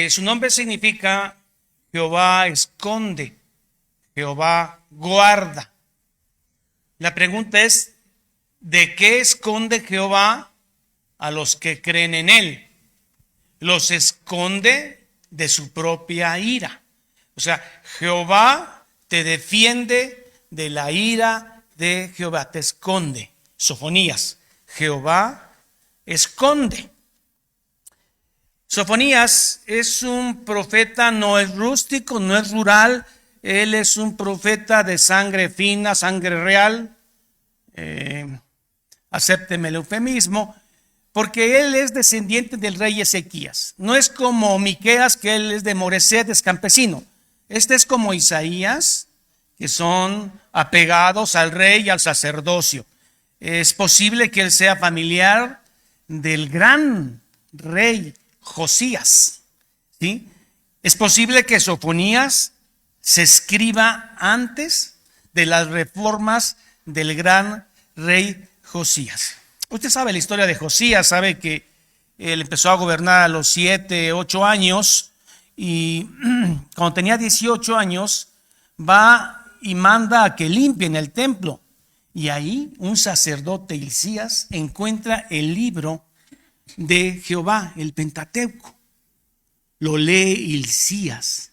Su nombre significa Jehová esconde, Jehová guarda. La pregunta es, ¿de qué esconde Jehová a los que creen en él? Los esconde de su propia ira. O sea, Jehová te defiende de la ira de Jehová, te esconde. Sofonías, Jehová esconde. Sofonías es un profeta, no es rústico, no es rural, él es un profeta de sangre fina, sangre real, acépteme el eufemismo, porque él es descendiente del rey Ezequías. No es como Miqueas, que él es de Moreset, es campesino. Este es como Isaías, que son apegados al rey y al sacerdocio. Es posible que él sea familiar del gran rey Josías, ¿sí? Es posible que Sofonías se escriba antes de las reformas del gran rey Josías. Usted sabe la historia de Josías, sabe que él empezó a gobernar a los 7, 8 años y cuando tenía 18 años va y manda a que limpien el templo. Y ahí un sacerdote, Hilcías, encuentra el libro de Jehová, el Pentateuco. Lo lee Hilcías.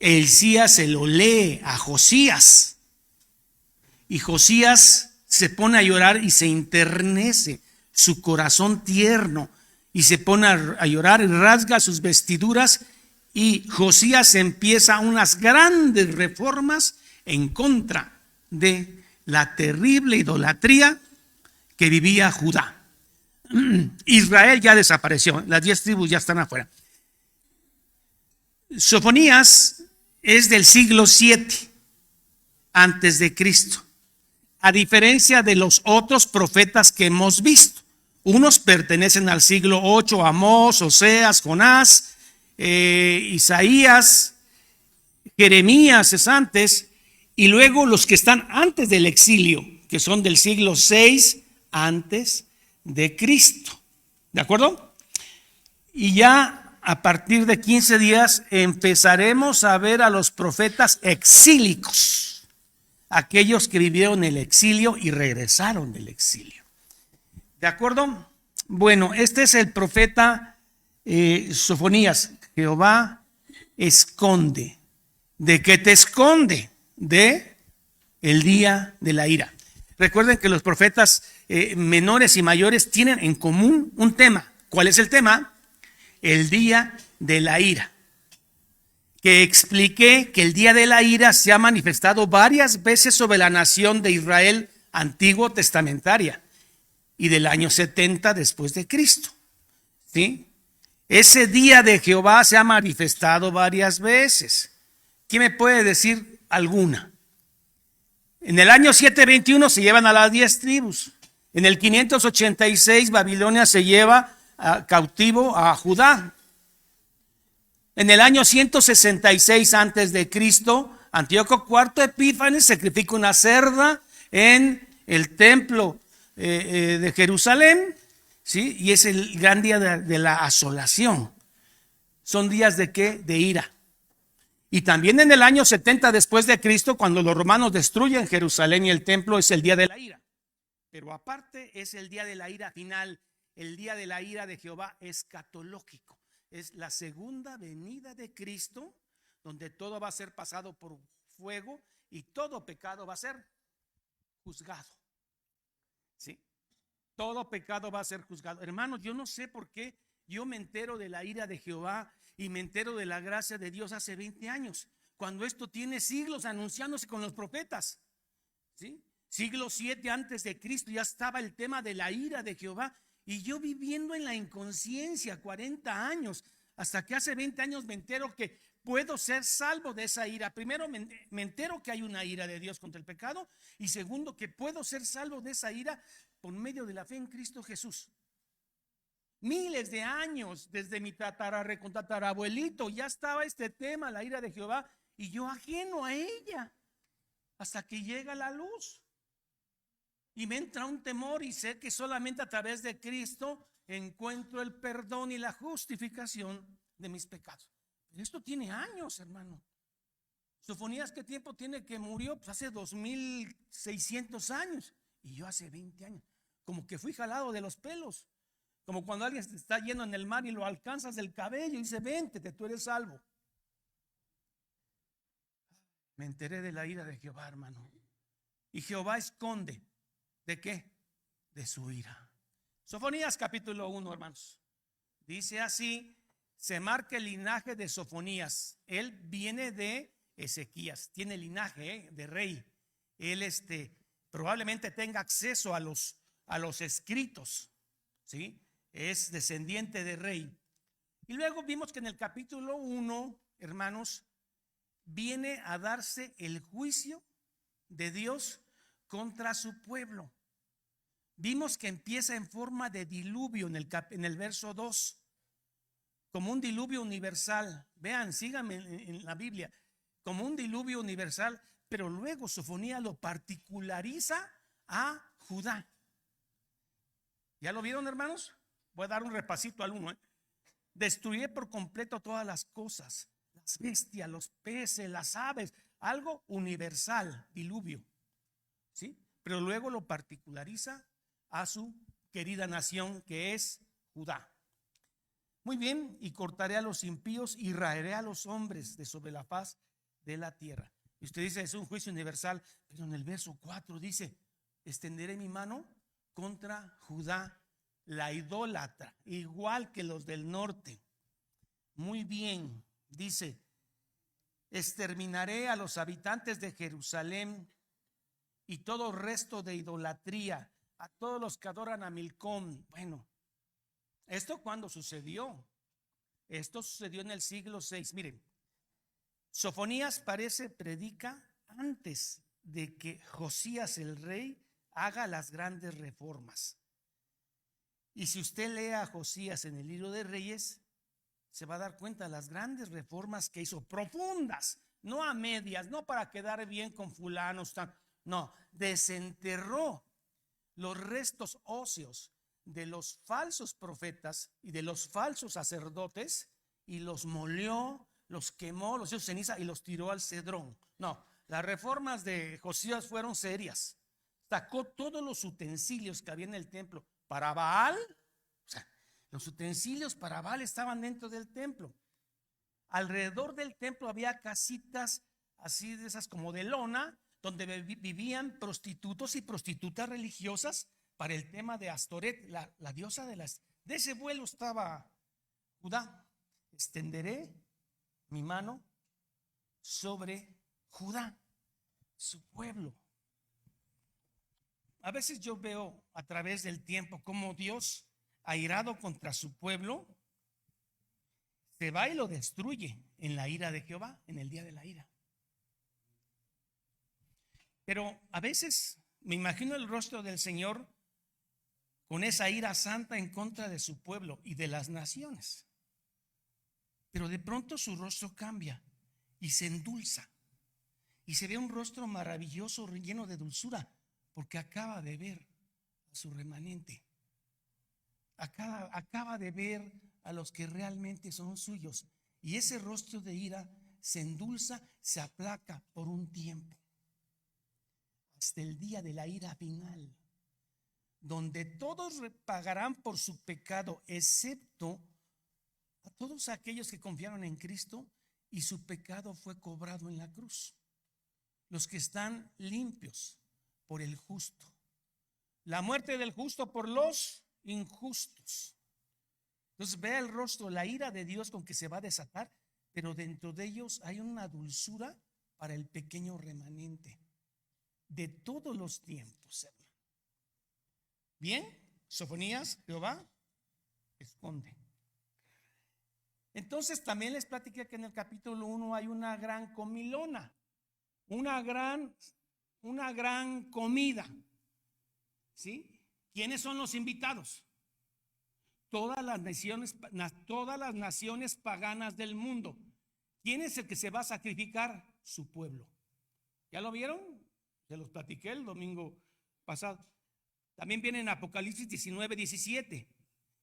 Hilcías se lo lee a Josías. Y Josías se pone a llorar y se enternece su corazón tierno y se pone a llorar y rasga sus vestiduras, y Josías empieza unas grandes reformas en contra de la terrible idolatría que vivía Judá. Israel ya desapareció, las 10 tribus ya están afuera. Sofonías es del siglo 7 antes de Cristo. A diferencia de los otros profetas que hemos visto, unos pertenecen al siglo 8, Amós, Oseas, Jonás, Isaías, Jeremías es antes, y luego los que están antes del exilio, que son del siglo 6 antes de Cristo. ¿De acuerdo? Y ya a partir de 15 días empezaremos a ver a los profetas exílicos, aquellos que vivieron el exilio y regresaron del exilio. ¿De acuerdo? Bueno, este es el profeta Sofonías. Jehová esconde. ¿De qué te esconde? De el día de la ira. Recuerden que los profetas menores y mayores tienen en común un tema. ¿Cuál es el tema? El día de la ira. Que expliqué que el día de la ira se ha manifestado varias veces sobre la nación de Israel antiguo testamentaria y del año 70 después de Cristo. ¿Sí? Ese día de Jehová se ha manifestado varias veces. ¿Quién me puede decir alguna? En el año 721 se llevan a las 10 tribus. En el 586 Babilonia se lleva cautivo a Judá. En el año 166 antes de Cristo, Antíoco IV Epífanes sacrifica una cerda en el templo de Jerusalén, ¿sí? Y es el gran día de la asolación. Son días de ¿qué? De ira. Y también en el año 70 después de Cristo, cuando los romanos destruyen Jerusalén y el templo, es el día de la ira. Pero aparte es el día de la ira final, el día de la ira de Jehová escatológico. Es la segunda venida de Cristo, donde todo va a ser pasado por fuego y todo pecado va a ser juzgado. ¿Sí? Todo pecado va a ser juzgado. Hermanos, yo no sé por qué yo me entero de la ira de Jehová y me entero de la gracia de Dios hace 20 años, cuando esto tiene siglos anunciándose con los profetas. ¿Sí? Siglo 7 antes de Cristo ya estaba el tema de la ira de Jehová, y yo viviendo en la inconsciencia 40 años, hasta que hace 20 años me entero que puedo ser salvo de esa ira. Primero me entero que hay una ira de Dios contra el pecado, y segundo que puedo ser salvo de esa ira por medio de la fe en Cristo Jesús. Miles de años, desde mi tatarabuelito, ya estaba este tema, la ira de Jehová, y yo ajeno a ella, hasta que llega la luz. Y me entra un temor, y sé que solamente a través de Cristo encuentro el perdón y la justificación. de mis pecados. Pero esto tiene años, hermano. Sofonías, ¿qué tiempo tiene que murió? Pues hace 2600 años. Y yo hace 20 años. Como que fui jalado de los pelos. Como cuando alguien está yendo en el mar y lo alcanzas del cabello y dice, vente, tú eres salvo. Me enteré de la ira de Jehová, hermano. Y Jehová esconde. ¿De qué? De su ira. Sofonías capítulo 1, hermanos. Dice así, se marca el linaje de Sofonías. Él viene de Ezequías, tiene linaje de rey. Él probablemente tenga acceso a los escritos, ¿sí? Es descendiente de rey. Y luego vimos que en el capítulo 1, hermanos, viene a darse el juicio de Dios contra su pueblo. Vimos que empieza en forma de diluvio en el verso 2, como un diluvio universal. Vean, síganme en la Biblia, como un diluvio universal, pero luego Sofonías lo particulariza a Judá. ¿Ya lo vieron, hermanos? Voy a dar un repasito al 1. Destruiré por completo todas las cosas, las bestias, los peces, las aves, algo universal, diluvio, ¿sí? Pero luego lo particulariza a su querida nación que es Judá. Muy bien, y cortaré a los impíos y raeré a los hombres de sobre la faz de la tierra. Y usted dice, es un juicio universal, pero en el verso 4 dice, extenderé mi mano contra Judá, la idólatra, igual que los del norte. Muy bien, dice, exterminaré a los habitantes de Jerusalén y todo resto de idolatría, a todos los que adoran a Milcom. Bueno, ¿esto cuándo sucedió? Esto sucedió en el siglo VI. Miren, Sofonías predica antes de que Josías el rey haga las grandes reformas. Y si usted lee a Josías en el libro de Reyes, se va a dar cuenta de las grandes reformas que hizo, profundas, no a medias, no para quedar bien con fulanos, no, desenterró los restos óseos de los falsos profetas y de los falsos sacerdotes y los molió, los quemó, los hizo ceniza y los tiró al Cedrón. No, las reformas de Josías fueron serias. Sacó todos los utensilios que había en el templo para Baal. O sea, los utensilios para Baal estaban dentro del templo. Alrededor del templo había casitas así de esas como de lona, donde vivían prostitutos y prostitutas religiosas para el tema de Astoret, la diosa de ese vuelo estaba Judá. Extenderé mi mano sobre Judá, su pueblo. A veces yo veo a través del tiempo cómo Dios, airado contra su pueblo, se va y lo destruye en la ira de Jehová, en el día de la ira. Pero a veces me imagino el rostro del Señor con esa ira santa en contra de su pueblo y de las naciones. Pero de pronto su rostro cambia y se endulza. Y se ve un rostro maravilloso, lleno de dulzura, porque acaba de ver a su remanente. Acaba de ver a los que realmente son suyos. Y ese rostro de ira se endulza, se aplaca por un tiempo. Hasta el día de la ira final, donde todos pagarán por su pecado, excepto a todos aquellos que confiaron en Cristo y su pecado fue cobrado en la cruz. Los que están limpios por el justo. La muerte del justo por los injustos. Entonces vea el rostro, la ira de Dios con que se va a desatar, pero dentro de ellos hay una dulzura para el pequeño remanente de todos los tiempos, hermano. Bien, Sofonías, Jehová esconde. Entonces también les platiqué que en el capítulo 1 hay una gran comilona, una gran comida. ¿Sí? ¿Quiénes son los invitados? Todas las naciones paganas del mundo. ¿Quién es el que se va a sacrificar? Su pueblo. ¿Ya lo vieron? Se los platiqué el domingo pasado. También viene en Apocalipsis 19:17,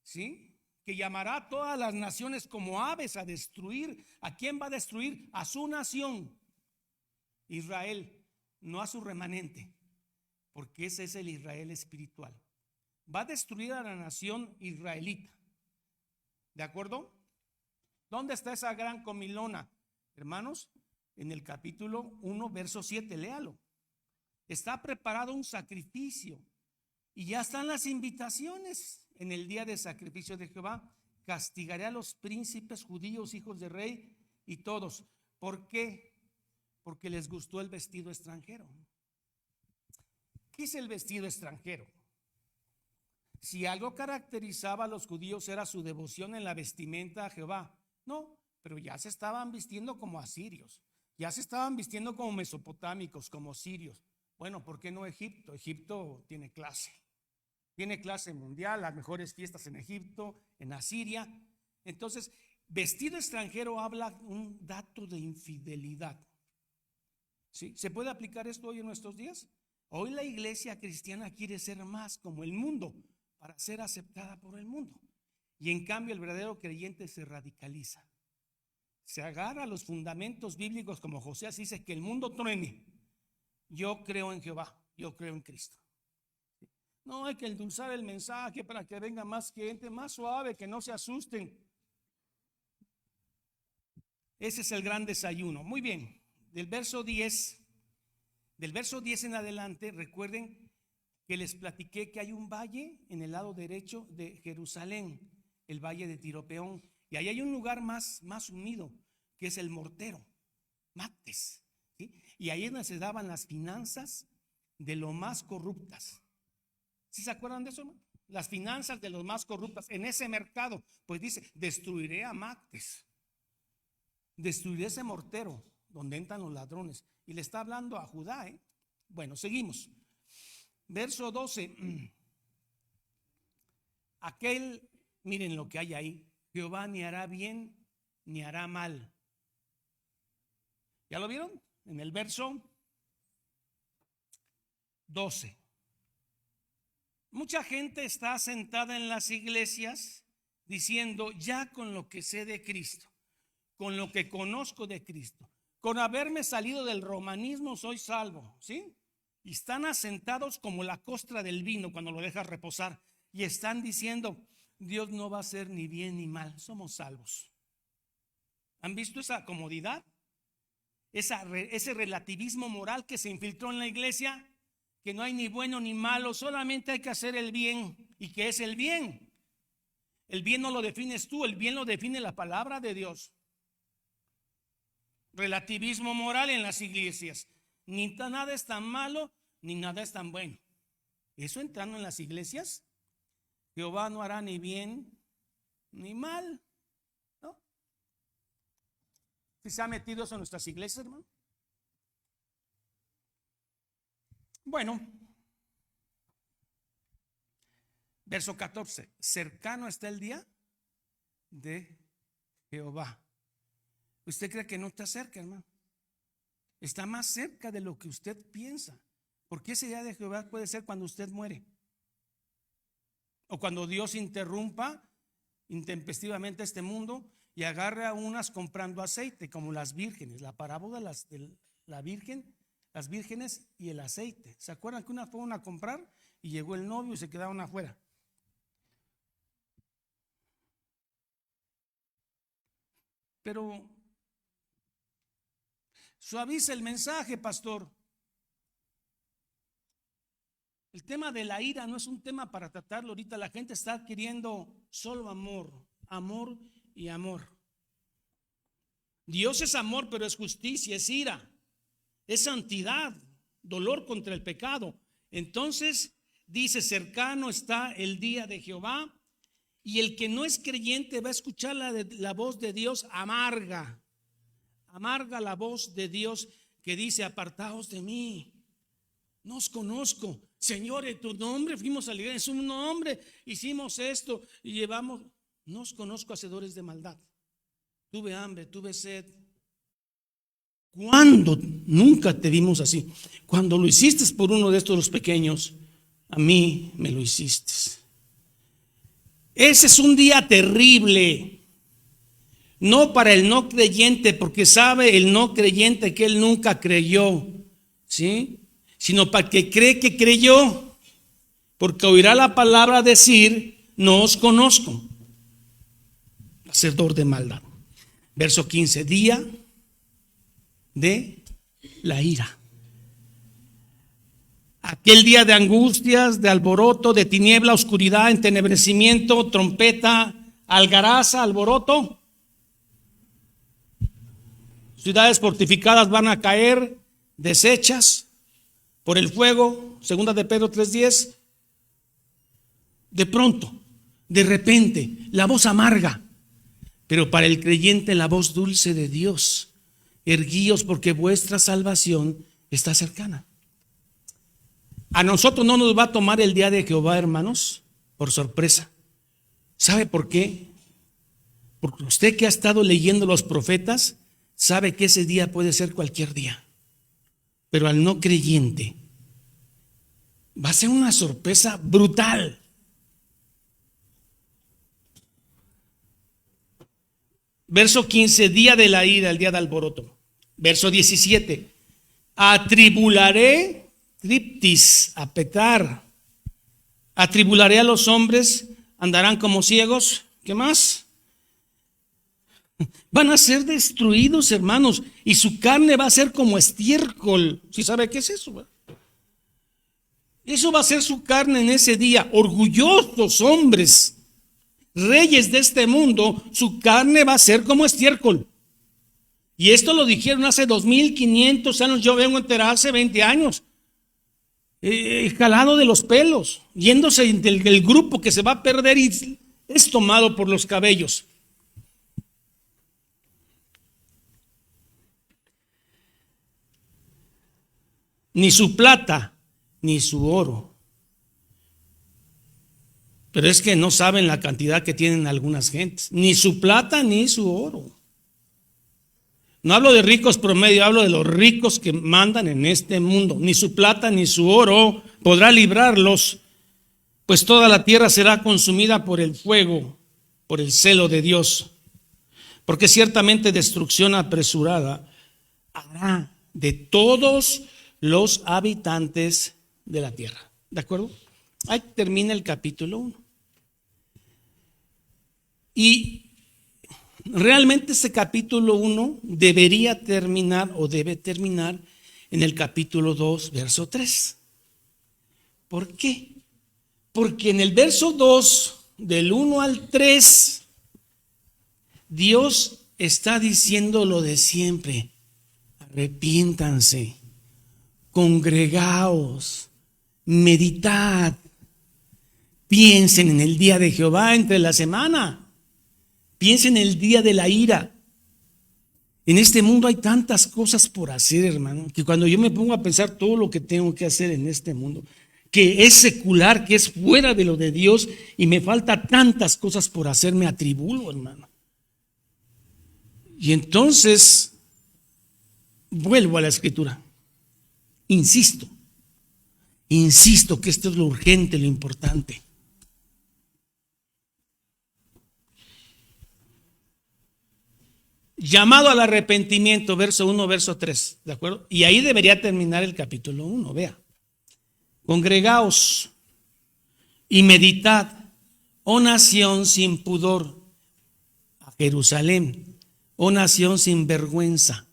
¿sí? que llamará a todas las naciones como aves a destruir. ¿A quién va a destruir? A su nación, Israel, no a su remanente, porque ese es el Israel espiritual. Va a destruir a la nación israelita. ¿De acuerdo? ¿Dónde está esa gran comilona? Hermanos, en el capítulo 1, verso 7, léalo. Está preparado un sacrificio y ya están las invitaciones. En el día de sacrificio de Jehová castigaré a los príncipes judíos, hijos de rey y todos. ¿Por qué? Porque les gustó el vestido extranjero. ¿Qué es el vestido extranjero? Si algo caracterizaba a los judíos era su devoción en la vestimenta a Jehová. No, pero ya se estaban vistiendo como asirios, ya se estaban vistiendo como mesopotámicos, como sirios. Bueno, ¿por qué no Egipto? Egipto tiene clase mundial, las mejores fiestas en Egipto, en Asiria. Entonces, vestido extranjero habla un dato de infidelidad. ¿Sí? ¿Se puede aplicar esto hoy en nuestros días? Hoy la iglesia cristiana quiere ser más como el mundo para ser aceptada por el mundo. Y en cambio el verdadero creyente se radicaliza. Se agarra a los fundamentos bíblicos como José dice: que el mundo truene. Yo creo en Jehová, yo creo en Cristo. No hay que endulzar el mensaje para que venga más gente, más suave, que no se asusten. Ese es el gran desayuno. Muy bien, del verso 10 en adelante, recuerden que les platiqué que hay un valle en el lado derecho de Jerusalén, el valle de Tiropeón, y ahí hay un lugar más unido, que es el mortero, Mactes, ¿sí? Y ahí es donde se daban las finanzas de lo más corruptas. ¿Sí se acuerdan de eso, hermano? Las finanzas de los más corruptas en ese mercado. Pues dice: destruiré a Mactes, destruiré ese mortero donde entran los ladrones. Y le está hablando a Judá, ¿eh? Bueno, seguimos. Verso 12. Miren lo que hay ahí: Jehová ni hará bien ni hará mal. ¿Ya lo vieron? En el verso 12. Mucha gente está sentada en las iglesias diciendo: ya con lo que sé de Cristo, con lo que conozco de Cristo, con haberme salido del romanismo soy salvo, ¿sí? Y están asentados como la costra del vino cuando lo dejas reposar, y están diciendo: Dios no va a hacer ni bien ni mal, somos salvos. ¿Han visto esa comodidad? Ese relativismo moral que se infiltró en la iglesia, que no hay ni bueno ni malo, solamente hay que hacer el bien. ¿Y qué es el bien? El bien no lo defines tú, el bien lo define la palabra de Dios. Relativismo moral en las iglesias: ni nada es tan malo ni nada es tan bueno. Eso entrando en las iglesias, Jehová no hará ni bien ni mal, ¿no? ¿Si se ha metido eso en nuestras iglesias, hermano? Bueno, verso 14: cercano está el día de Jehová. ¿Usted cree que no está cerca, hermano? Está más cerca de lo que usted piensa. Porque ese día de Jehová puede ser cuando usted muere, o cuando Dios interrumpa intempestivamente este mundo y agarre a unas comprando aceite, como las vírgenes. La parábola de la virgen, las vírgenes y el aceite. ¿Se acuerdan que unas fueron a comprar y llegó el novio y se quedaron afuera? Pero suaviza el mensaje, pastor. El tema de la ira no es un tema para tratarlo ahorita. La gente está queriendo solo amor, amor y amor. Dios es amor, pero es justicia, es ira, es santidad, dolor contra el pecado. Entonces dice: cercano está el día de Jehová, y el que no es creyente va a escuchar la voz de Dios amarga la voz de Dios que dice: apartaos de mí, no os conozco. Señor, en tu nombre fuimos a la iglesia, en su nombre hicimos esto y llevamos. No os conozco, hacedores de maldad. Tuve hambre, tuve sed. ¿Cuándo? Nunca te vimos así. Cuando lo hiciste por uno de estos los pequeños, a mí me lo hiciste. Ese es un día terrible. No para el no creyente, porque sabe el no creyente que él nunca creyó, ¿sí? Sino para el que cree que creyó, porque oirá la palabra decir, no os conozco, hacedor de maldad. Verso 15, día de la ira. Aquel día de angustias, de alboroto, de tiniebla, oscuridad, entenebrecimiento, trompeta, algaraza, alboroto. Ciudades fortificadas van a caer, deshechas por el fuego. Segunda de Pedro 3:10. De pronto, de repente, la voz amarga, pero para el creyente la voz dulce de Dios. Erguíos porque vuestra salvación está cercana. A nosotros no nos va a tomar el día de Jehová, hermanos, por sorpresa. ¿Sabe por qué? Porque usted que ha estado leyendo los profetas sabe que ese día puede ser cualquier día. Pero al no creyente va a ser una sorpresa brutal. Verso 15, día de la ira, el día de alboroto. Verso 17, atribularé, triptis, a pecar. Atribularé a los hombres, andarán como ciegos. ¿Qué más? Van a ser destruidos, hermanos, y su carne va a ser como estiércol. ¿Sí sabe qué es eso? Eso va a ser su carne en ese día. Orgullosos hombres, reyes de este mundo, su carne va a ser como estiércol. Y esto lo dijeron hace 2500 años. Yo vengo a enterar hace 20 años. Jalado de los pelos, yéndose del grupo que se va a perder y es tomado por los cabellos. Ni su plata, ni su oro. Pero es que no saben la cantidad que tienen algunas gentes. Ni su plata, ni su oro. No hablo de ricos promedio, hablo de los ricos que mandan en este mundo. Ni su plata ni su oro podrá librarlos, pues toda la tierra será consumida por el fuego, por el celo de Dios. Porque ciertamente destrucción apresurada habrá de todos los habitantes de la tierra. ¿De acuerdo? Ahí termina el capítulo 1. Y realmente este capítulo 1 debería terminar o debe terminar en el capítulo 2, verso 3. ¿Por qué? Porque en el verso 2, del 1 al 3, Dios está diciendo lo de siempre. Arrepiéntanse, congregaos, meditad, piensen en el día de Jehová entre la semana. Piensen en el día de la ira. En este mundo hay tantas cosas por hacer, hermano, que cuando yo me pongo a pensar todo lo que tengo que hacer en este mundo, que es secular, que es fuera de lo de Dios, y me falta tantas cosas por hacer, me atribulo, hermano. Y entonces vuelvo a la escritura. Insisto que esto es lo urgente, lo importante. Llamado al arrepentimiento, verso 1, verso 3, ¿de acuerdo? Y ahí debería terminar el capítulo 1, vea. Congregaos y meditad, oh nación sin pudor, a Jerusalén, oh nación sin vergüenza.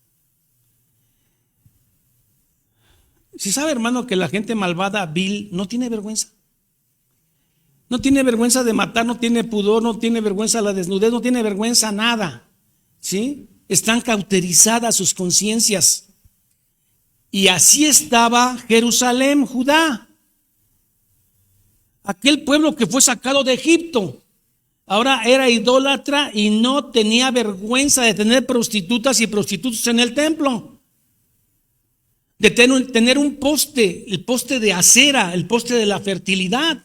Si sabe, hermano, que la gente malvada, vil, no tiene vergüenza. No tiene vergüenza de matar, no tiene pudor, no tiene vergüenza de la desnudez, no tiene vergüenza nada. ¿Sí? Están cauterizadas sus conciencias. Y así estaba Jerusalén, Judá. Aquel pueblo que fue sacado de Egipto. Ahora era idólatra y no tenía vergüenza de tener prostitutas y prostitutos en el templo. De tener un poste, el poste de acera, el poste de la fertilidad.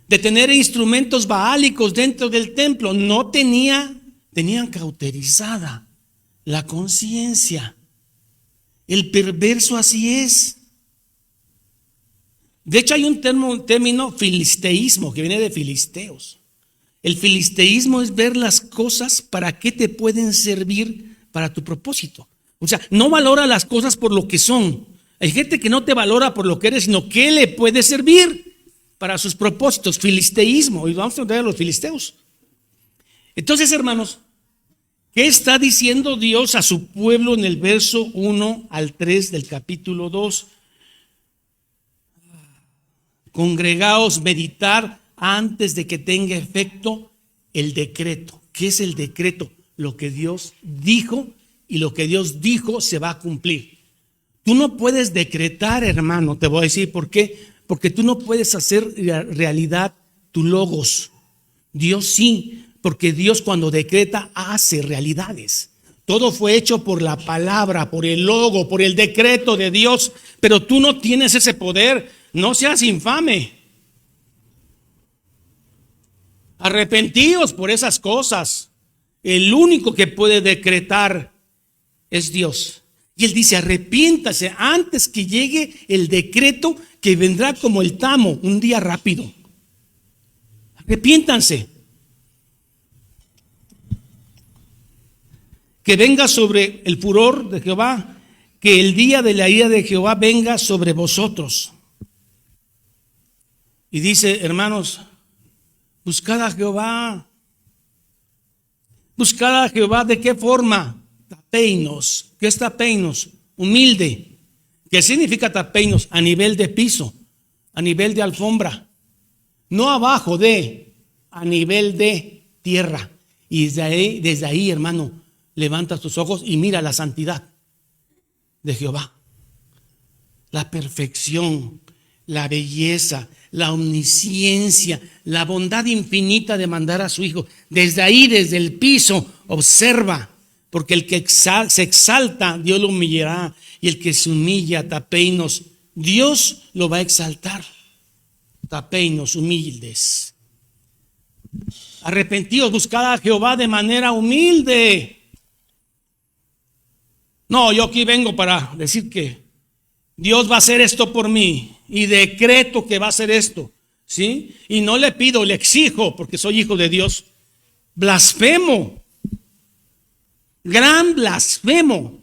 De tener instrumentos baálicos dentro del templo. Tenían cauterizada la conciencia. El perverso así es. De hecho, hay un término filisteísmo que viene de filisteos. El filisteísmo es ver las cosas para qué te pueden servir para tu propósito. O sea, no valora las cosas por lo que son. Hay gente que no te valora por lo que eres, sino qué le puede servir para sus propósitos. Filisteísmo. Y vamos a entender a los filisteos. Entonces, hermanos, ¿qué está diciendo Dios a su pueblo en el verso 1 al 3 del capítulo 2? Congregaos, meditar antes de que tenga efecto el decreto. ¿Qué es el decreto? Lo que Dios dijo, y lo que Dios dijo se va a cumplir. Tú no puedes decretar, hermano, te voy a decir por qué. Porque tú no puedes hacer realidad tu logos. Dios sí, porque Dios cuando decreta hace realidades. Todo fue hecho por la palabra, por el logo, por el decreto de Dios. Pero tú no tienes ese poder. No seas infame. Arrepentíos por esas cosas. El único que puede decretar es Dios. Y Él dice, arrepiéntase antes que llegue el decreto que vendrá como el tamo, un día rápido. Arrepiéntanse. Que venga sobre el furor de Jehová, que el día de la ira de Jehová venga sobre vosotros. Y dice, hermanos, buscad a Jehová. Buscad a Jehová, ¿de qué forma? Tapeinos. ¿Qué es tapeinos? Humilde. ¿Qué significa tapeinos? A nivel de piso, a nivel de alfombra. No abajo de, a nivel de tierra. Y desde ahí, hermano, levanta tus ojos y mira la santidad de Jehová. La perfección, la belleza, la omnisciencia, la bondad infinita de mandar a su Hijo. Desde ahí, desde el piso, observa, porque el que se exalta, Dios lo humillará, y el que se humilla, tapeinos, Dios lo va a exaltar. Tapeinos, humildes. Arrepentidos, buscad a Jehová de manera humilde. No, yo aquí vengo para decir que Dios va a hacer esto por mí. Y decreto que va a hacer esto, ¿sí? Y no le pido, le exijo, porque soy hijo de Dios. Blasfemo. Gran blasfemo.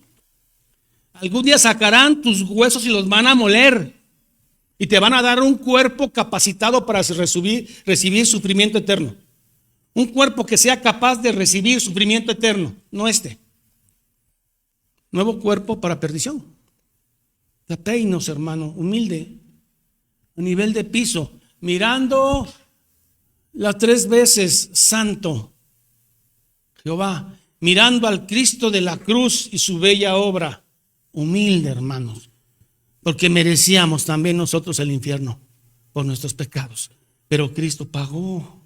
Algún día sacarán tus huesos y los van a moler. Y te van a dar un cuerpo capacitado para recibir sufrimiento eterno. Un cuerpo que sea capaz de recibir sufrimiento eterno, no este. Nuevo cuerpo para perdición. Tapeinos, hermano, humilde. A nivel de piso, mirando las 3 veces santo Jehová, mirando al Cristo de la cruz y su bella obra, humilde, hermanos, porque merecíamos también nosotros el infierno por nuestros pecados, pero Cristo pagó.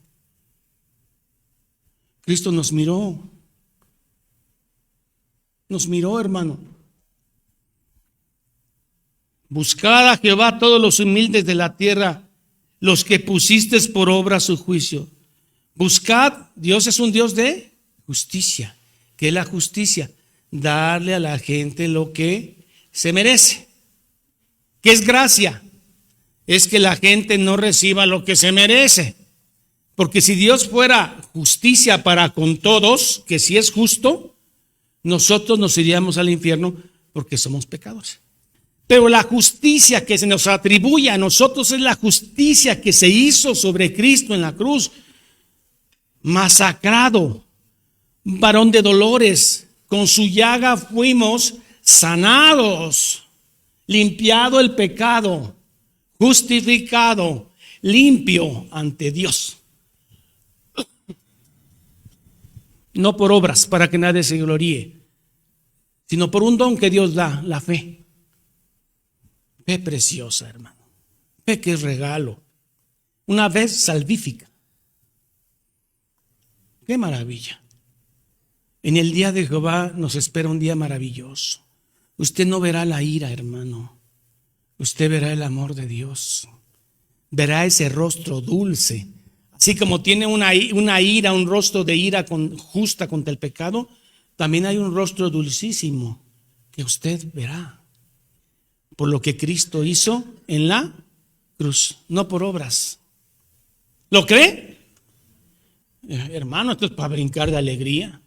Cristo nos miró, hermano. Buscad a Jehová todos los humildes de la tierra, los que pusiste por obra su juicio. Buscad, Dios es un Dios de justicia. ¿Qué es la justicia? Darle a la gente lo que se merece. ¿Qué es gracia? Es que la gente no reciba lo que se merece. Porque si Dios fuera justicia para con todos, que si es justo, nosotros nos iríamos al infierno porque somos pecadores. Pero la justicia que se nos atribuye a nosotros es la justicia que se hizo sobre Cristo en la cruz. Masacrado, varón de dolores, con su llaga fuimos sanados, limpiado el pecado, justificado, limpio ante Dios. No por obras para que nadie se gloríe, sino por un don que Dios da, la fe. Fe preciosa, hermano. Fe que es regalo. Una vez salvífica. Qué maravilla. En el día de Jehová nos espera un día maravilloso. Usted no verá la ira, hermano. Usted verá el amor de Dios. Verá ese rostro dulce. Así como tiene una ira, un rostro de ira justa contra el pecado, también hay un rostro dulcísimo que usted verá. Por lo que Cristo hizo en la cruz, no por obras. ¿Lo cree? Hermano, esto es para brincar de alegría.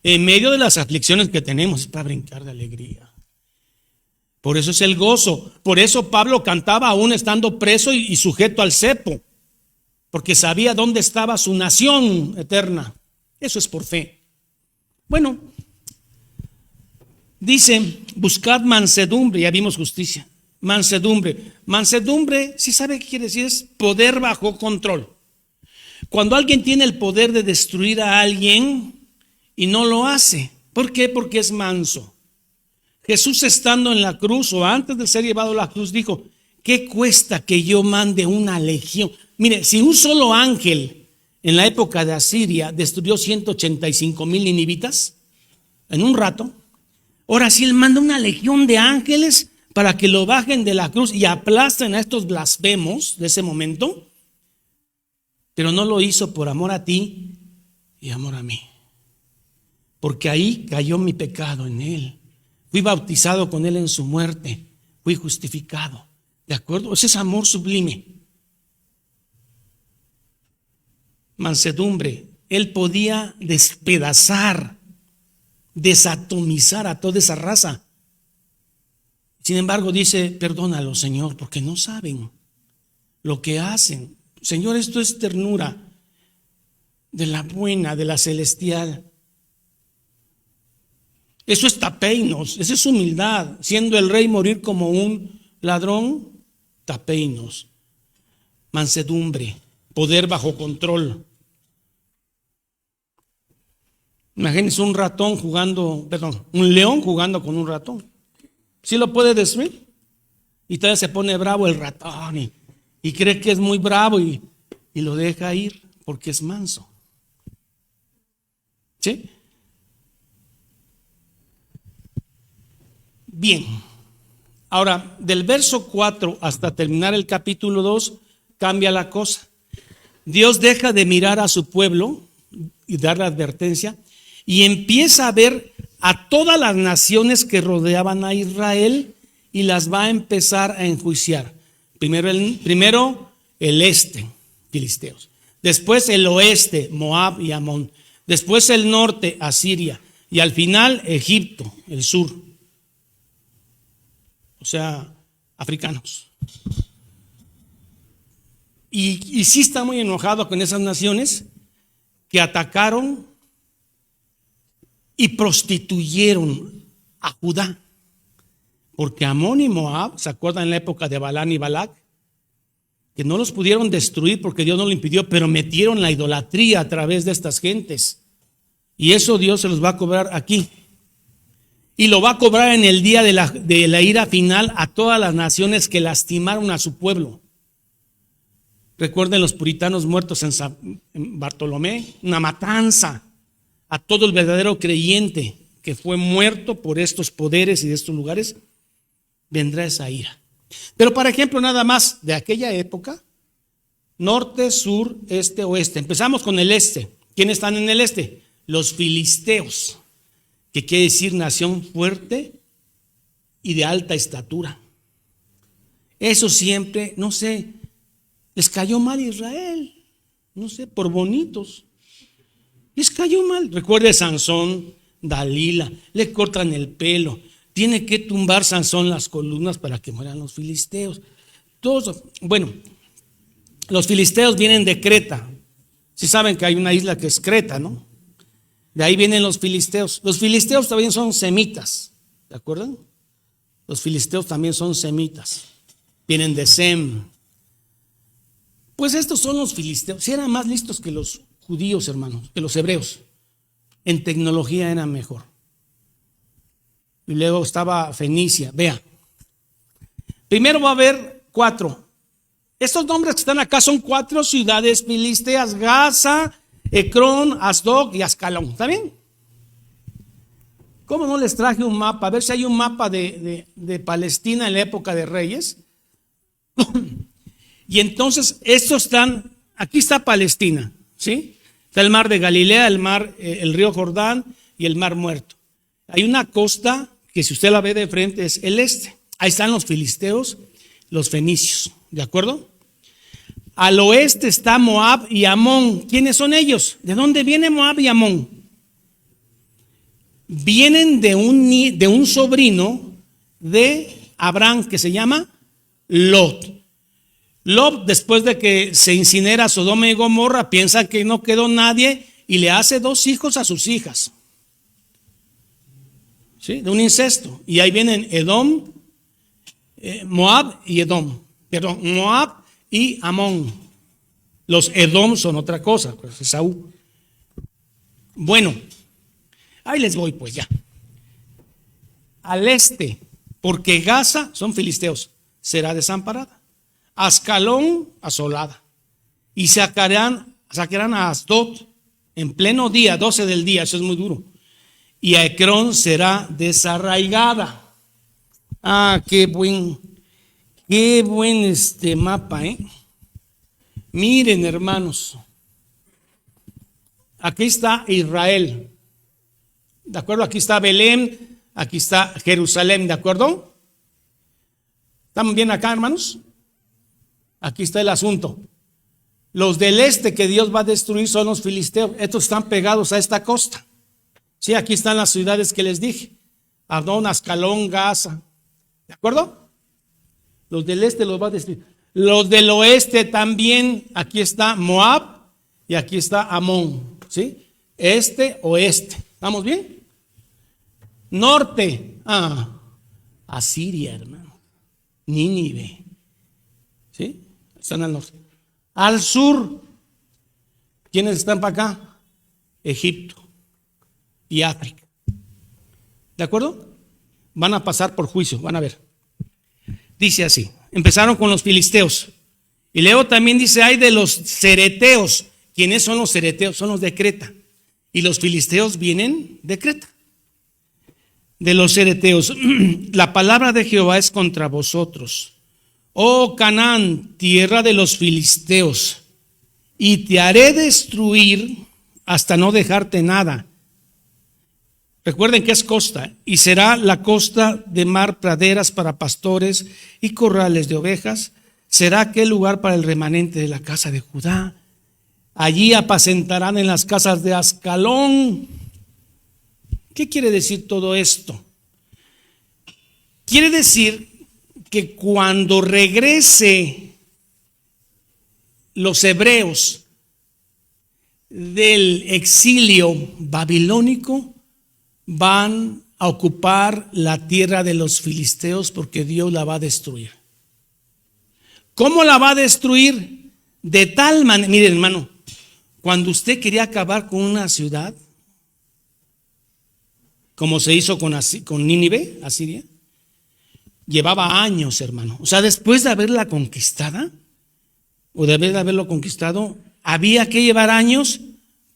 En medio de las aflicciones que tenemos es para brincar de alegría. Por eso es el gozo. Por eso Pablo cantaba aún estando preso y sujeto al cepo, porque sabía dónde estaba su nación eterna. Eso es por fe. Bueno, dice, buscad mansedumbre, ya vimos justicia. Mansedumbre. Mansedumbre, si sabe qué quiere decir, es poder bajo control. Cuando alguien tiene el poder de destruir a alguien y no lo hace. ¿Por qué? Porque es manso. Jesús, estando en la cruz o antes de ser llevado a la cruz, dijo, ¿qué cuesta que yo mande una legión? Mire, si un solo ángel en la época de Asiria destruyó 185,000 ninivitas en un rato, ahora si él manda una legión de ángeles para que lo bajen de la cruz y aplasten a estos blasfemos de ese momento, pero no lo hizo por amor a ti y amor a mí, porque ahí cayó mi pecado en él. Fui bautizado con él en su muerte, fui justificado. ¿De acuerdo? Ese es amor sublime. Mansedumbre. Él podía despedazar, desatomizar a toda esa raza. Sin embargo, dice, perdónalo, Señor, porque no saben lo que hacen. Señor, esto es ternura de la buena, de la celestial. Eso es tapeinos, esa es humildad. Siendo el rey morir como un ladrón, tapeinos. Mansedumbre, poder bajo control. Imagínense un león jugando con un ratón. ¿Sí lo puede destruir? Y todavía se pone bravo el ratón y cree que es muy bravo y lo deja ir porque es manso. ¿Sí? Bien, ahora del verso 4 hasta terminar el capítulo 2 cambia la cosa. Dios deja de mirar a su pueblo y dar la advertencia y empieza a ver a todas las naciones que rodeaban a Israel y las va a empezar a enjuiciar. Primero el este, filisteos. Después el oeste, Moab y Amón. Después el norte, Asiria. Y al final Egipto, el sur. O sea, africanos. Y sí está muy enojado con esas naciones que atacaron y prostituyeron a Judá. Porque Amón y Moab, ¿se acuerdan en la época de Balán y Balac? Que no los pudieron destruir porque Dios no lo impidió, pero metieron la idolatría a través de estas gentes. Y eso Dios se los va a cobrar aquí. Y lo va a cobrar en el día de la ira final a todas las naciones que lastimaron a su pueblo. Recuerden los puritanos muertos en Bartolomé, una matanza a todo el verdadero creyente que fue muerto por estos poderes y de estos lugares, vendrá esa ira. Pero por ejemplo, nada más de aquella época, norte, sur, este, oeste. Empezamos con el este. ¿Quiénes están en el este? Los filisteos, que quiere decir nación fuerte y de alta estatura. Eso siempre, no sé, les cayó mal a Israel, no sé, por bonitos. Les cayó mal. Recuerde Sansón, Dalila, le cortan el pelo. Tiene que tumbar Sansón las columnas para que mueran los filisteos. Todos, bueno, los filisteos vienen de Creta. Si saben que hay una isla que es Creta, ¿no? De ahí vienen los filisteos. Los filisteos también son semitas, ¿de acuerdo? Los filisteos también son semitas. Vienen de Sem. Pues estos son los filisteos. Si eran más listos que los judíos, hermanos, que los hebreos. En tecnología eran mejor. Y luego estaba Fenicia. Vea. Primero va a haber 4. Estos nombres que están acá son 4 ciudades filisteas: Gaza, Ecrón, Asdod y Ascalón. ¿Está bien? ¿Cómo no les traje un mapa? A ver si hay un mapa de Palestina en la época de Reyes. Y entonces estos están, aquí está Palestina, ¿sí? Está el mar de Galilea, el río Jordán y el mar Muerto. Hay una costa que si usted la ve de frente es el este. Ahí están los filisteos, los fenicios. ¿De acuerdo? Al oeste está Moab y Amón. ¿Quiénes son ellos? ¿De dónde viene Moab y Amón? Vienen de un sobrino de Abraham que se llama Lot. Lot, después de que se incinera Sodoma y Gomorra, piensa que no quedó nadie y le hace 2 hijos a sus hijas. ¿Sí? De un incesto. Y ahí vienen Edom, Moab y Edom. Perdón, Moab y Amón. Los Edom son otra cosa, pues Esaú. Bueno, ahí les voy pues ya. Al este, porque Gaza, son filisteos, será desamparada. Ascalón asolada. Y sacarán a Asdod en pleno día, 12 del día, eso es muy duro. Y a Ecrón será desarraigada. Ah, qué buen mapa, ¿eh? Miren, hermanos. Aquí está Israel. ¿De acuerdo? Aquí está Belén, aquí está Jerusalén, ¿de acuerdo? ¿Están bien acá, hermanos? Aquí está el asunto. Los del este que Dios va a destruir son los filisteos. Estos están pegados a esta costa. Sí, aquí están las ciudades que les dije. Adón, Ascalón, Gaza. ¿De acuerdo? Los del este los va a destruir. Los del oeste también. Aquí está Moab y aquí está Amón. ¿Sí? Este, oeste. ¿Estamos bien? Norte. Asiria, hermano. Nínive. ¿Sí? Están al norte. Al sur. ¿Quiénes están para acá? Egipto y África. ¿De acuerdo? Van a pasar por juicio, van a ver. Dice así, empezaron con los filisteos. Y luego también dice, hay de los cereteos. ¿Quiénes son los cereteos? Son los de Creta. Y los filisteos vienen de Creta. De los cereteos. La palabra de Jehová es contra vosotros. Oh Canaán, tierra de los filisteos. Y te haré destruir hasta no dejarte nada. Recuerden que es costa, y será la costa de mar praderas para pastores y corrales de ovejas. Será aquel lugar para el remanente de la casa de Judá. Allí apacentarán en las casas de Ascalón. ¿Qué quiere decir todo esto? Quiere decir que cuando regrese los hebreos del exilio babilónico, van a ocupar la tierra de los filisteos porque Dios la va a destruir. ¿Cómo la va a destruir? De tal manera, mire hermano, cuando usted quería acabar con una ciudad, como se hizo con Nínive, Asiria, llevaba años, hermano. O sea, después de haberla conquistada, o de haberlo conquistado, había que llevar años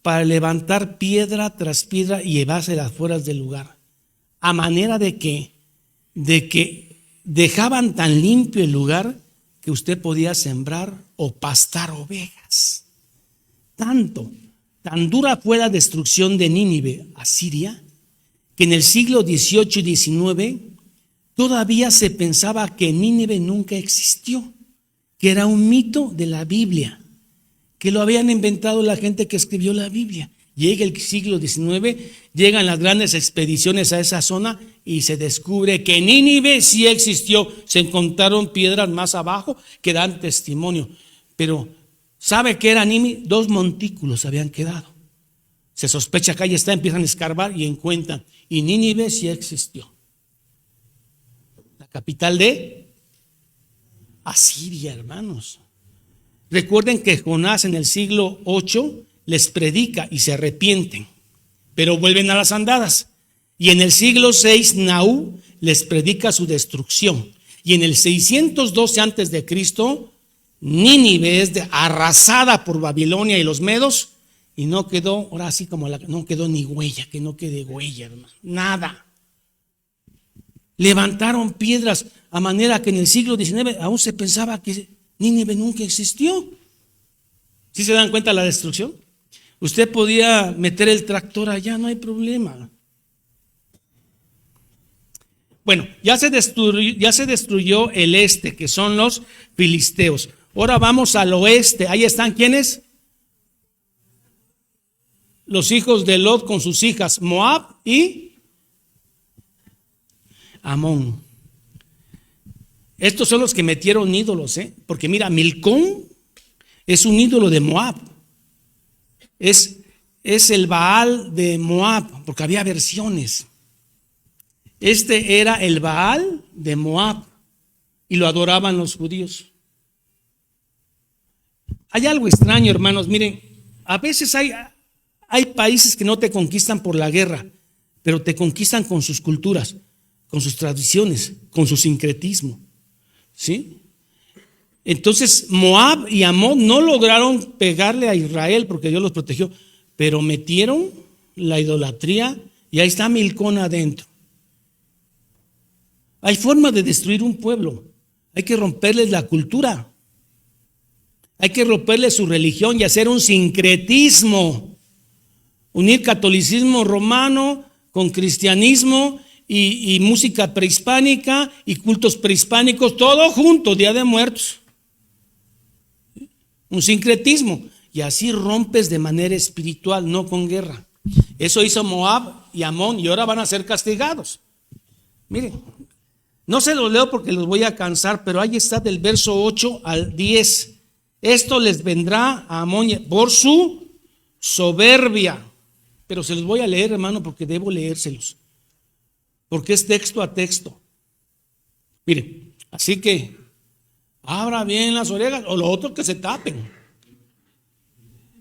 para levantar piedra tras piedra y llevársela afuera del lugar. A manera de que dejaban tan limpio el lugar que usted podía sembrar o pastar ovejas. Tan dura fue la destrucción de Nínive, Asiria, que en el siglo XVIII y XIX todavía se pensaba que Nínive nunca existió, que era un mito de la Biblia, que lo habían inventado la gente que escribió la Biblia. Llega el siglo XIX, llegan las grandes expediciones a esa zona y se descubre que Nínive sí existió. Se encontraron piedras más abajo que dan testimonio. Pero, ¿sabe qué era Nínive? 2 montículos habían quedado. Se sospecha que ahí está, empiezan a escarbar y encuentran. Y Nínive sí existió. La capital de Asiria, hermanos. Recuerden que Jonás en el siglo VIII les predica y se arrepienten, pero vuelven a las andadas. Y en el siglo VI Nahú les predica su destrucción. Y en el 612 antes de Cristo, Nínive es arrasada por Babilonia y los medos, y no quedó, ahora sí como no quedó ni huella, que no quede huella, hermano, nada. Levantaron piedras a manera que en el siglo XIX aún se pensaba que Nínive nunca existió. ¿Sí se dan cuenta de la destrucción? Usted podía meter el tractor allá, no hay problema. Bueno, ya se destruyó el este, que son los filisteos. Ahora vamos al oeste. Ahí están, ¿quiénes? Los hijos de Lot con sus hijas, Moab y Amón. Estos son los que metieron ídolos, porque mira, Milcón es un ídolo de Moab. Es el Baal de Moab, porque había versiones. Este era el Baal de Moab y lo adoraban los judíos. Hay algo extraño, hermanos. Miren, a veces hay países que no te conquistan por la guerra, pero te conquistan con sus culturas, con sus tradiciones, con su sincretismo. ¿Sí? Entonces Moab y Amón no lograron pegarle a Israel porque Dios los protegió, pero metieron la idolatría y ahí está Milcón adentro. Hay forma de destruir un pueblo. Hay que romperles la cultura. Hay que romperles su religión y hacer un sincretismo. Unir catolicismo romano con cristianismo y música prehispánica y cultos prehispánicos, todo junto, Día de Muertos. Un sincretismo. Y así rompes de manera espiritual, no con guerra. Eso hizo Moab y Amón y ahora van a ser castigados. Miren, no se los leo porque los voy a cansar, pero ahí está del verso 8 al 10. Esto les vendrá a Amón por su soberbia. Pero se los voy a leer, hermano, porque debo leérselos. Porque es texto a texto. Miren, así que abra bien las orejas o lo otro que se tapen.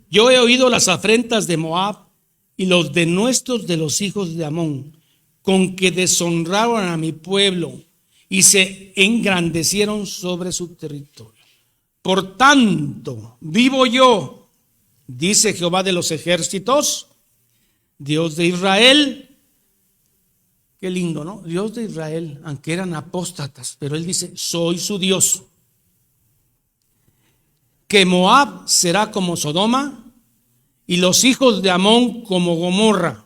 Yo he oído las afrentas de Moab y los denuestos de los hijos de Amón, con que deshonraron a mi pueblo y se engrandecieron sobre su territorio. Por tanto, vivo yo, dice Jehová de los ejércitos, Dios de Israel. Qué lindo, ¿no? Dios de Israel, aunque eran apóstatas, pero él dice, soy su Dios. Que Moab será como Sodoma y los hijos de Amón como Gomorra,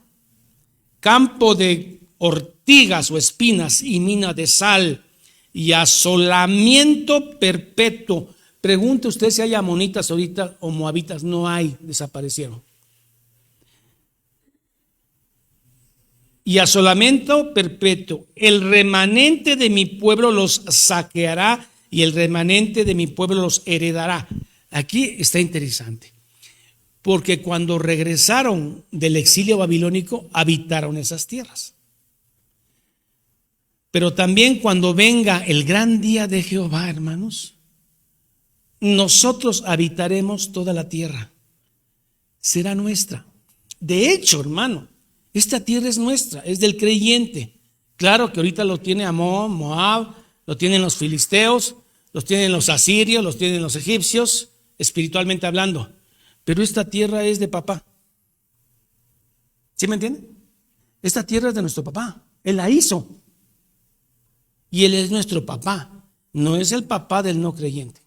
campo de ortigas o espinas y mina de sal y asolamiento perpetuo. Pregunte usted si hay amonitas ahorita o moabitas. No hay, desaparecieron. Y asolamiento perpetuo. El remanente de mi pueblo los saqueará y el remanente de mi pueblo los heredará. Aquí está interesante, porque cuando regresaron del exilio babilónico habitaron esas tierras. Pero también cuando venga el gran día de Jehová, hermanos, nosotros habitaremos toda la tierra. Será nuestra. De hecho, hermano, esta tierra es nuestra, es del creyente. Claro que ahorita lo tiene Amón, Moab, lo tienen los filisteos, los tienen los asirios, los tienen los egipcios, espiritualmente hablando. Pero esta tierra es de papá. ¿Sí me entienden? Esta tierra es de nuestro papá. Él la hizo. Y él es nuestro papá. No es el papá del no creyente.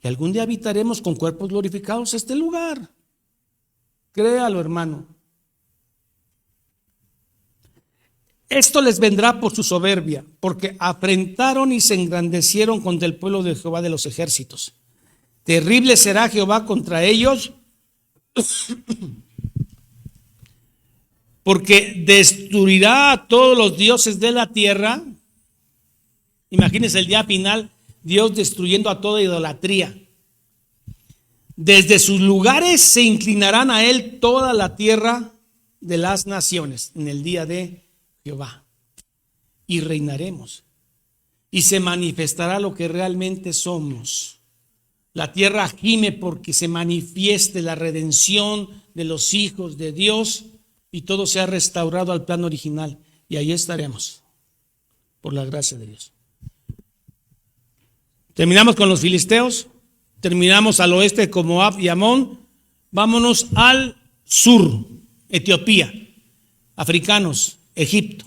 Y algún día habitaremos con cuerpos glorificados este lugar. Créalo, hermano. Esto les vendrá por su soberbia, porque afrentaron y se engrandecieron contra el pueblo de Jehová de los ejércitos. Terrible será Jehová contra ellos, porque destruirá a todos los dioses de la tierra. Imagínense el día final, Dios destruyendo a toda idolatría. Desde sus lugares se inclinarán a él toda la tierra de las naciones en el día de Jehová. Y reinaremos. Y se manifestará lo que realmente somos. La tierra gime porque se manifieste la redención de los hijos de Dios y todo sea restaurado al plan original. Y ahí estaremos, por la gracia de Dios. Terminamos con los filisteos, terminamos al oeste con Moab y Amón, vámonos al sur, Etiopía, africanos, Egipto.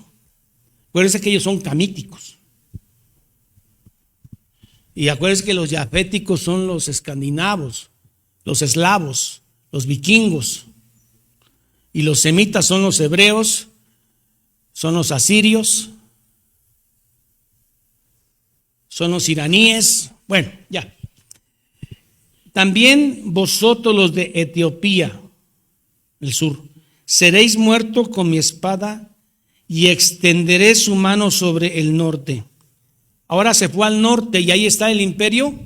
Acuérdense que ellos son camíticos. Y acuérdense que los yaféticos son los escandinavos, los eslavos, los vikingos. Y los semitas son los hebreos, son los asirios, son los iraníes. Bueno, ya. También vosotros los de Etiopía, el sur, seréis muertos con mi espada y extenderé su mano sobre el norte. Ahora se fue al norte y ahí está el imperio.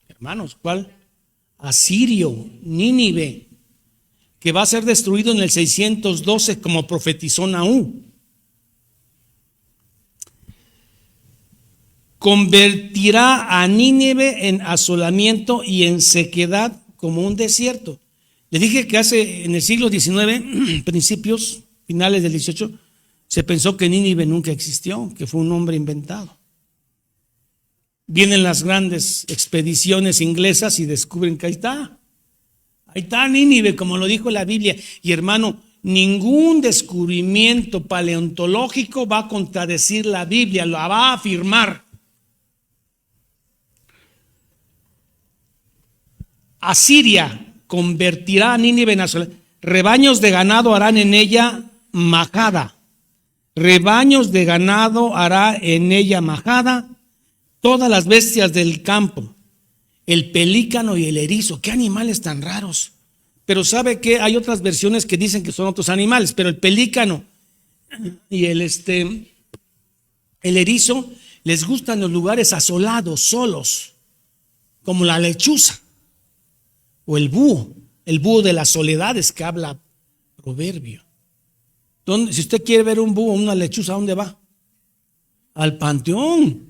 Hermanos, ¿cuál? Asirio, Nínive, que va a ser destruido en el 612 como profetizó Nahum. Convertirá a Nínive en asolamiento y en sequedad como un desierto. Les dije que hace en el siglo XIX, principios, finales del 18, se pensó que Nínive nunca existió, que fue un nombre inventado. Vienen las grandes expediciones inglesas y descubren que ahí está Nínive, como lo dijo la Biblia. Y hermano, ningún descubrimiento paleontológico va a contradecir la Biblia, la va a afirmar. Asiria convertirá a Nínive en asolamiento. Rebaños de ganado harán en ella majada. Rebaños de ganado hará en ella majada. Todas las bestias del campo, el pelícano y el erizo. Qué animales tan raros. Pero ¿sabe qué? Hay otras versiones que dicen que son otros animales, pero el pelícano y el erizo les gustan los lugares asolados, solos, como la lechuza o el búho de las soledades que habla Proverbio. Si usted quiere ver un búho o una lechuza, ¿a dónde va? Al panteón.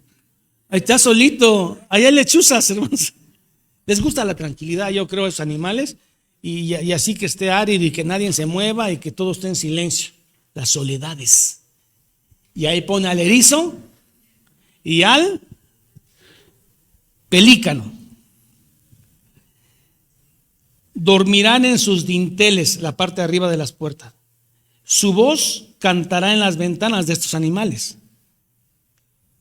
Ahí está solito. Ahí hay lechuzas, hermanos. Les gusta la tranquilidad, yo creo, a esos animales. Y así que esté árido y que nadie se mueva y que todo esté en silencio. Las soledades. Y ahí pone al erizo y al pelícano. Dormirán en sus dinteles, la parte de arriba de las puertas. Su voz cantará en las ventanas de estos animales.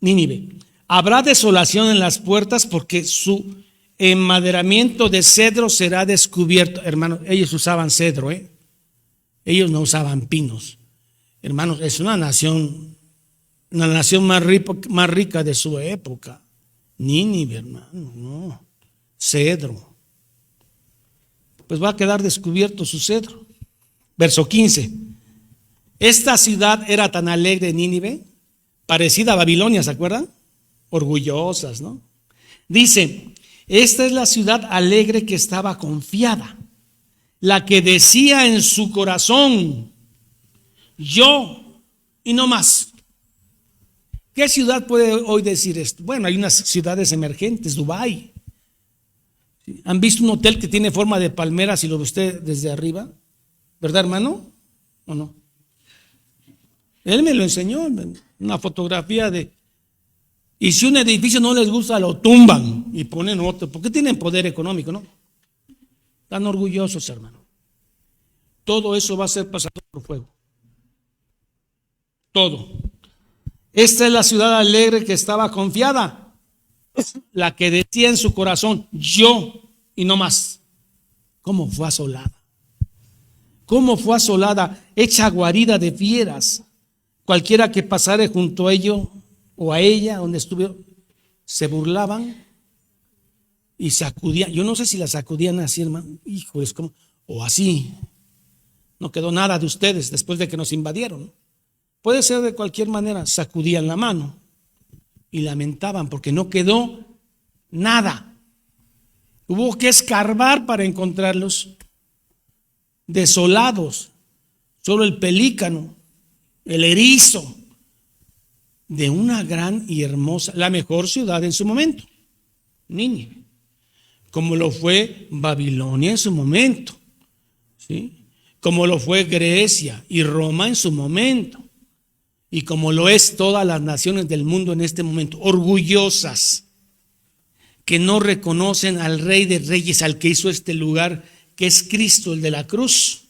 Nínive. Habrá desolación en las puertas porque su enmaderamiento de cedro será descubierto. Hermanos, ellos usaban cedro, ellos no usaban pinos. Hermanos, es una nación más rica de su época. Nínive, hermano, no. Cedro. Pues va a quedar descubierto su cedro. Verso 15. Esta ciudad era tan alegre, Nínive, parecida a Babilonia, ¿se acuerdan? Orgullosas, ¿no? Dice, esta es la ciudad alegre que estaba confiada, la que decía en su corazón, yo y no más. ¿Qué ciudad puede hoy decir esto? Bueno, hay unas ciudades emergentes, Dubái. ¿Han visto un hotel que tiene forma de palmera si lo ve usted desde arriba? ¿Verdad, hermano? ¿O no? Él me lo enseñó, una fotografía de... Y si un edificio no les gusta, lo tumban y ponen otro, porque tienen poder económico, ¿no? Están orgullosos, hermano. Todo eso va a ser pasado por fuego. Todo. Esta es la ciudad alegre que estaba confiada, la que decía en su corazón, yo y no más. ¿Cómo fue asolada? ¿Cómo fue asolada? Hecha guarida de fieras. Cualquiera que pasare junto a ello o a ella, donde estuvieron, se burlaban y sacudían. Yo no sé si la sacudían así, hermano. Hijo, es como, o así. No quedó nada de ustedes después de que nos invadieron. Puede ser de cualquier manera. Sacudían la mano y lamentaban porque no quedó nada. Hubo que escarbar para encontrarlos desolados. Solo el pelícano, el erizo, de una gran y hermosa, la mejor ciudad en su momento, Nínive, como lo fue Babilonia en su momento, ¿sí? Como lo fue Grecia y Roma en su momento, y como lo es todas las naciones del mundo en este momento, orgullosas, que no reconocen al Rey de Reyes, al que hizo este lugar, que es Cristo, el de la cruz.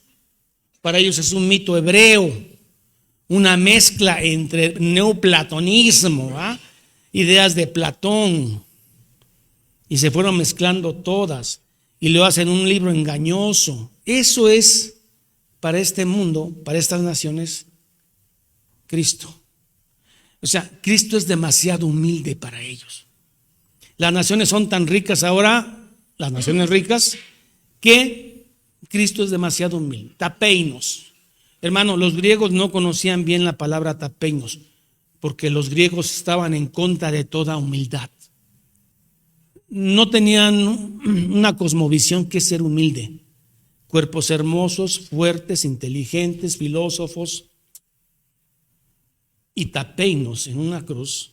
Para ellos es un mito hebreo, una mezcla entre neoplatonismo, ideas de Platón, y se fueron mezclando todas y lo hacen un libro engañoso. Eso es para este mundo, para estas naciones, Cristo. O sea, Cristo es demasiado humilde para ellos. Las naciones son tan ricas ahora, las naciones ricas, que Cristo es demasiado humilde. Tapeinos. Hermano, los griegos no conocían bien la palabra tapeinos, porque los griegos estaban en contra de toda humildad. No tenían una cosmovisión que es ser humilde. Cuerpos hermosos, fuertes, inteligentes, filósofos. Y tapeinos en una cruz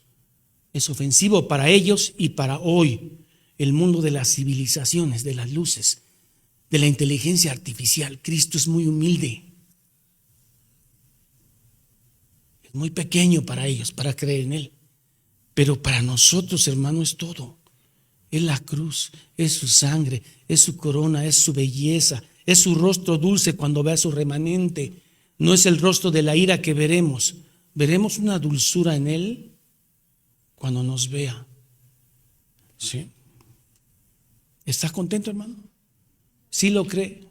es ofensivo para ellos y para hoy, el mundo de las civilizaciones, de las luces, de la inteligencia artificial. Cristo es muy humilde. Es muy pequeño para ellos, para creer en Él. Pero para nosotros, hermano, es todo. Es la cruz, es su sangre, es su corona, es su belleza, es su rostro dulce cuando vea su remanente. No es el rostro de la ira que veremos. Veremos una dulzura en Él cuando nos vea. ¿Sí? ¿Está contento, hermano? ¿Sí lo cree?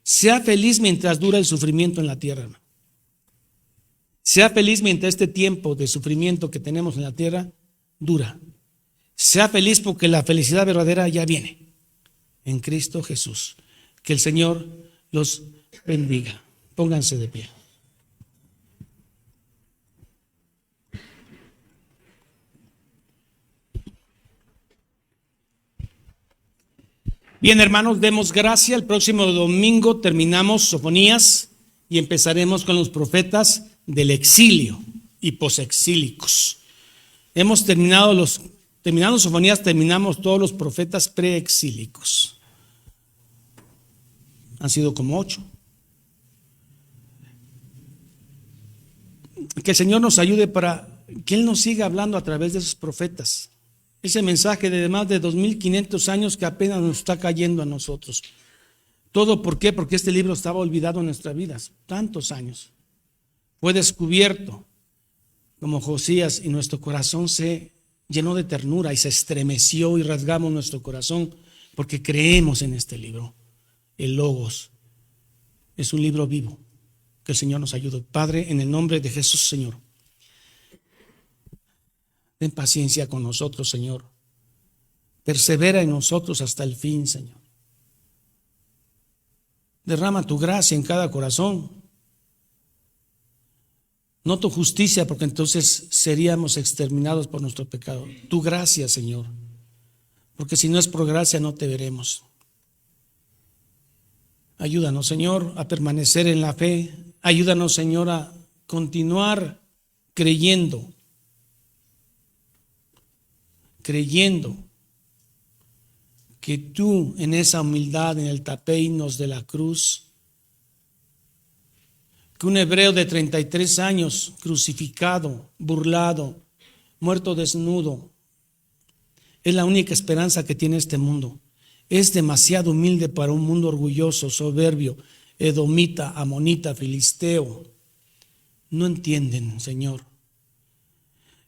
Sea feliz mientras dura el sufrimiento en la tierra, hermano. Sea feliz mientras este tiempo de sufrimiento que tenemos en la tierra dura. Sea feliz porque la felicidad verdadera ya viene en Cristo Jesús. Que el Señor los bendiga. Pónganse de pie. Bien, hermanos, demos gracia. El próximo domingo terminamos Sofonías y empezaremos con los profetas del exilio y posexílicos. Hemos terminado Sofonías, terminamos todos los profetas preexílicos. Han sido como 8. Que el Señor nos ayude para que Él nos siga hablando a través de esos profetas. Ese mensaje de más de 2500 años que apenas nos está cayendo a nosotros. ¿Todo por qué? Porque este libro estaba olvidado en nuestras vidas, tantos años. Fue descubierto como Josías y nuestro corazón se llenó de ternura y se estremeció y rasgamos nuestro corazón porque creemos en este libro. El Logos es un libro vivo. Que el Señor nos ayude. Padre, en el nombre de Jesús, Señor. Ten paciencia con nosotros, Señor. Persevera en nosotros hasta el fin, Señor. Derrama tu gracia en cada corazón. No tu justicia, porque entonces seríamos exterminados por nuestro pecado. Tu gracia, Señor. Porque si no es por gracia, no te veremos. Ayúdanos, Señor, a permanecer en la fe. Ayúdanos, Señor, a continuar creyendo que tú en esa humildad, en el tapeinos de la cruz, que un hebreo de 33 años crucificado, burlado, muerto desnudo, es la única esperanza que tiene este mundo. Es demasiado humilde para un mundo orgulloso, soberbio, edomita, amonita, filisteo. No entienden, Señor.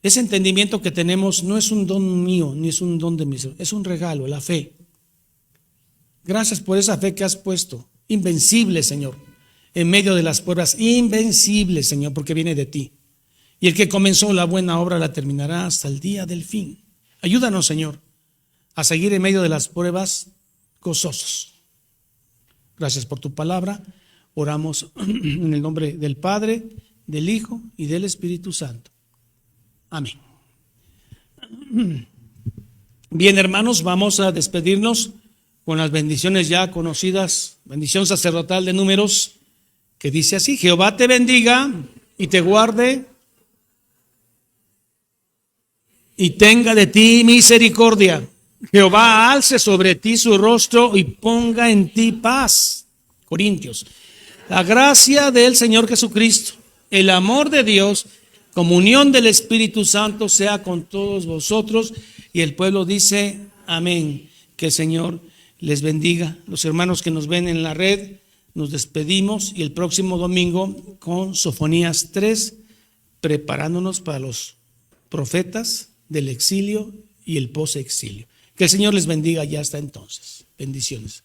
Ese entendimiento que tenemos no es un don mío, ni es un don de mi Señor, es un regalo, la fe. Gracias por esa fe que has puesto, invencible, Señor, en medio de las pruebas, invencible, Señor, porque viene de ti. Y el que comenzó la buena obra la terminará hasta el día del fin. Ayúdanos, Señor, a seguir en medio de las pruebas gozosos. Gracias por tu palabra. Oramos en el nombre del Padre, del Hijo y del Espíritu Santo. Amén. Bien, hermanos, vamos a despedirnos con las bendiciones ya conocidas. Bendición sacerdotal de Números, que dice así: Jehová te bendiga y te guarde y tenga de ti misericordia. Jehová alce sobre ti su rostro y ponga en ti paz. Corintios. La gracia del Señor Jesucristo, el amor de Dios, comunión del Espíritu Santo sea con todos vosotros. Y el pueblo dice amén. Que el Señor les bendiga. Los hermanos que nos ven en la red, nos despedimos y el próximo domingo con Sofonías 3, preparándonos para los profetas del exilio y el posexilio. Que el Señor les bendiga ya hasta entonces. Bendiciones.